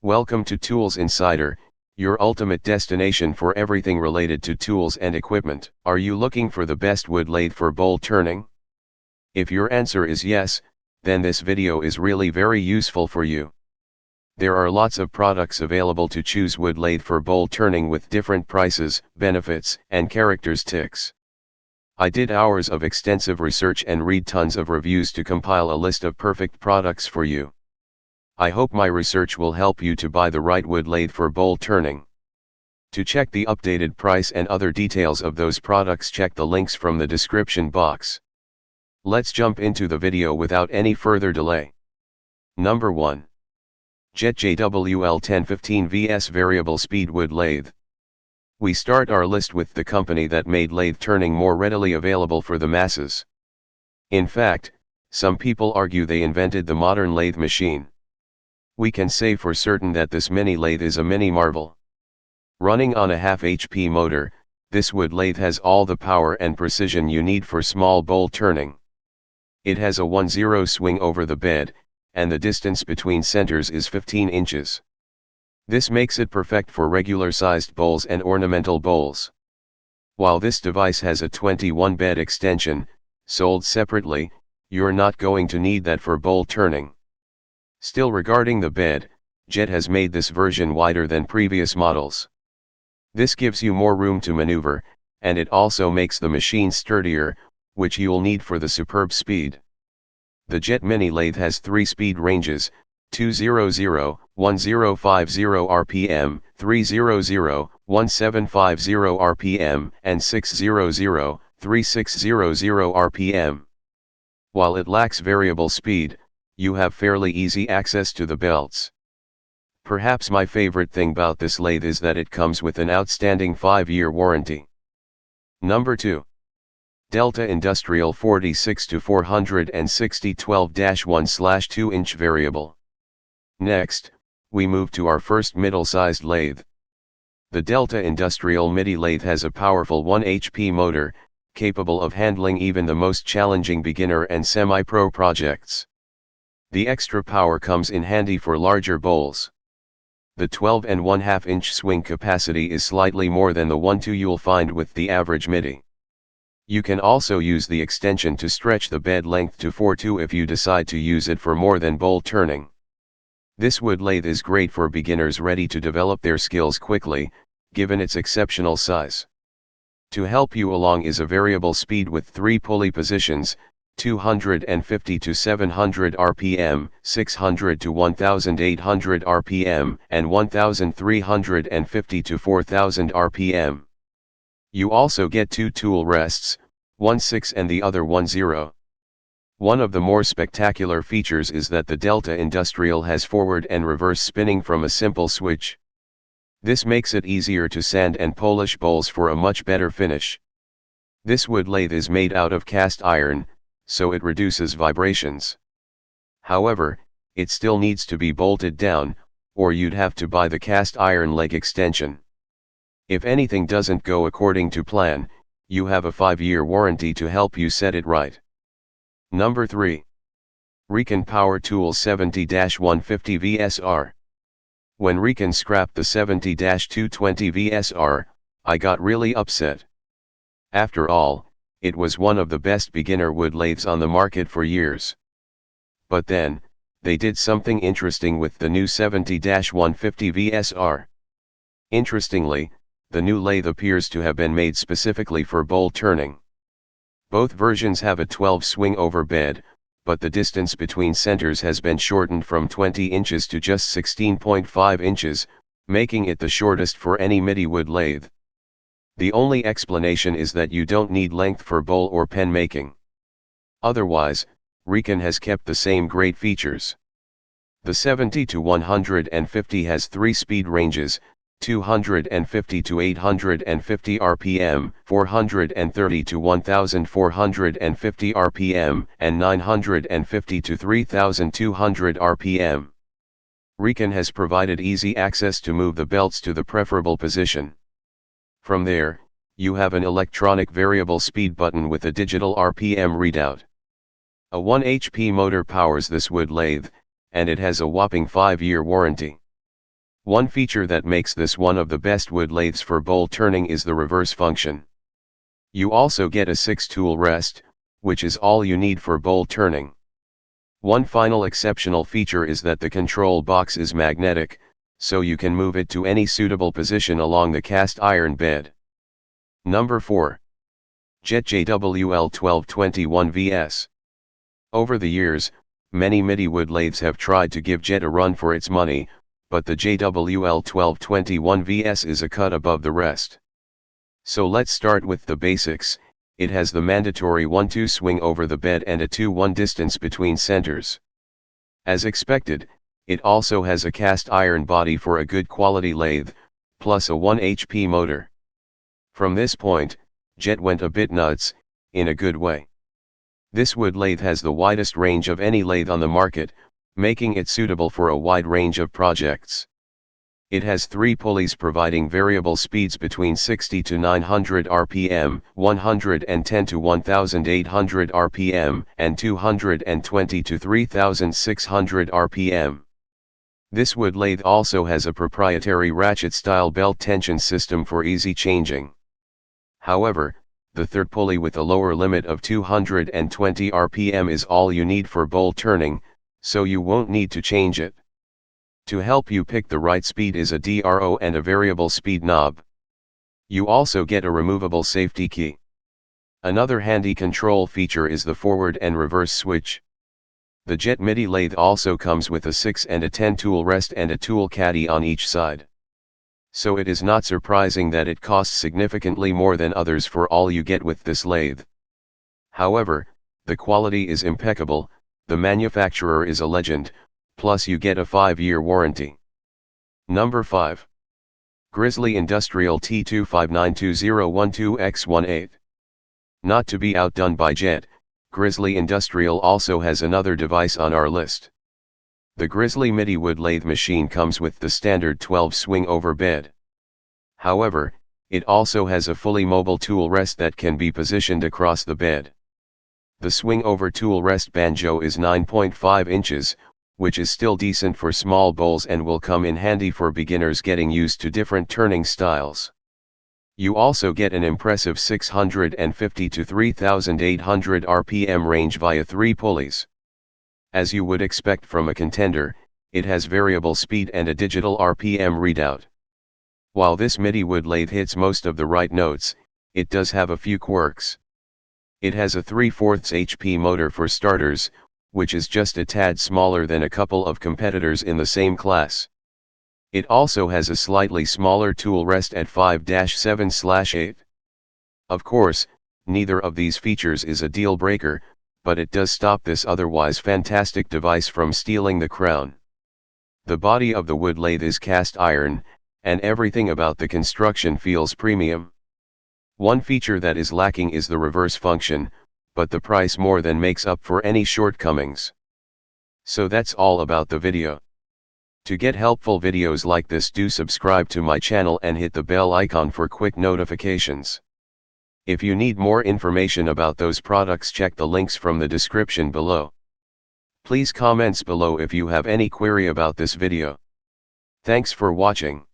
Welcome to Tools Insider, your ultimate destination for everything related to tools and equipment. Are you looking for the best wood lathe for bowl turning? If your answer is yes, then this video is really very useful for you. There are lots of products available to choose wood lathe for bowl turning with different prices, benefits, and characteristics. I did hours of extensive research and read tons of reviews to compile a list of perfect products for you. I hope my research will help you to buy the right wood lathe for bowl turning. To check the updated price and other details of those products, check the links from the description box. Let's jump into the video without any further delay. Number 1. Jet JWL 1015 vs Variable Speed Wood Lathe. We start our list with the company that made lathe turning more readily available for the masses. In fact, some people argue they invented the modern lathe machine. We can say for certain that this mini lathe is a mini marvel. Running on a half HP motor, this wood lathe has all the power and precision you need for small bowl turning. It has a 1-0 swing over the bed, and the distance between centers is 15 inches. This makes it perfect for regular-sized bowls and ornamental bowls. While this device has a 21 bed extension, sold separately, you're not going to need that for bowl turning. Still, regarding the bed, Jet has made this version wider than previous models. This gives you more room to maneuver, and it also makes the machine sturdier, which you'll need for the superb speed. The Jet Mini Lathe has 3 speed ranges: 200, 1050 rpm, 300, 1750 rpm, and 600, 3600 rpm. While it lacks variable speed, you have fairly easy access to the belts. Perhaps my favorite thing about this lathe is that it comes with an outstanding 5-year warranty. Number 2. Delta Industrial 46-460 12-1/2-inch variable. Next, we move to our first middle-sized lathe. The Delta Industrial MIDI lathe has a powerful 1 HP motor, capable of handling even the most challenging beginner and semi-pro projects. The extra power comes in handy for larger bowls. The 12.5-inch swing capacity is slightly more than the 1/2 you'll find with the average MIDI. You can also use the extension to stretch the bed length to 4/2 if you decide to use it for more than bowl turning. This wood lathe is great for beginners ready to develop their skills quickly, given its exceptional size. To help you along is a variable speed with 3 pulley positions: 250 to 700 rpm, 600 to 1800 rpm, and 1350 to 4000 rpm. You also get 2 tool rests, one 6 and the other 1-0. One of the more spectacular features is that the Delta Industrial has forward and reverse spinning from a simple switch. This makes it easier to sand and polish bowls for a much better finish. This wood lathe is made out of cast iron, so it reduces vibrations. However, it still needs to be bolted down, or you'd have to buy the cast iron leg extension. If anything doesn't go according to plan, you have a 5-year warranty to help you set it right. Number 3. Riken Power Tools 70-150 VSR. When Riken scrapped the 70-220 VSR, I got really upset. After all, it was one of the best beginner wood lathes on the market for years. But then, they did something interesting with the new 70-150 VSR. Interestingly, the new lathe appears to have been made specifically for bowl turning. Both versions have a 12 swing over bed, but the distance between centers has been shortened from 20 inches to just 16.5 inches, making it the shortest for any MIDI wood lathe. The only explanation is that you don't need length for bowl or pen making. Otherwise, Riken has kept the same great features. The 70-150 has 3 speed ranges: 250 to 850 rpm, 430 to 1450 rpm, and 950 to 3200 rpm. Riken has provided easy access to move the belts to the preferable position. From there, you have an electronic variable speed button with a digital RPM readout. A 1 HP motor powers this wood lathe, and it has a whopping 5-year warranty. One feature that makes this one of the best wood lathes for bowl turning is the reverse function. You also get a 6-tool rest, which is all you need for bowl turning. One final exceptional feature is that the control box is magnetic, so you can move it to any suitable position along the cast iron bed. Number 4. Jet JWL1221 VS. Over the years, many MIDI wood lathes have tried to give Jet a run for its money, but the JWL1221 VS is a cut above the rest. So let's start with the basics. It has the mandatory 1-2 swing over the bed and a 2-1 distance between centers. As expected, it also has a cast iron body for a good quality lathe, plus a 1 HP motor. From this point, Jet went a bit nuts, in a good way. This wood lathe has the widest range of any lathe on the market, making it suitable for a wide range of projects. It has 3 pulleys providing variable speeds between 60 to 900 rpm, 110 to 1800 rpm, and 220 to 3600 rpm. This wood lathe also has a proprietary ratchet-style belt tension system for easy changing. However, the third pulley with a lower limit of 220 rpm is all you need for bowl turning, so you won't need to change it. To help you pick the right speed is a DRO and a variable speed knob. You also get a removable safety key. Another handy control feature is the forward and reverse switch. The Jet MIDI lathe also comes with a 6 and a 10 tool rest and a tool caddy on each side. So it is not surprising that it costs significantly more than others for all you get with this lathe. However, the quality is impeccable, the manufacturer is a legend, plus you get a 5-year warranty. Number 5. Grizzly Industrial T2592012X18. Not to be outdone by Jet, Grizzly Industrial also has another device on our list. The Grizzly MIDI wood lathe machine comes with the standard 12 swing over bed. However, it also has a fully mobile tool rest that can be positioned across the bed. The swing over tool rest banjo is 9.5 inches, which is still decent for small bowls and will come in handy for beginners getting used to different turning styles. You also get an impressive 650 to 3800 rpm range via 3 pulleys. As you would expect from a contender, it has variable speed and a digital RPM readout. While this MIDI wood lathe hits most of the right notes, it does have a few quirks. It has a 3/4 HP motor for starters, which is just a tad smaller than a couple of competitors in the same class. It also has a slightly smaller tool rest at 5-7/8. Of course, neither of these features is a deal breaker, but it does stop this otherwise fantastic device from stealing the crown. The body of the wood lathe is cast iron, and everything about the construction feels premium. One feature that is lacking is the reverse function, but the price more than makes up for any shortcomings. So that's all about the video. To get helpful videos like this, do subscribe to my channel and hit the bell icon for quick notifications. If you need more information about those products, check the links from the description below. Please comments below if you have any query about this video. Thanks for watching.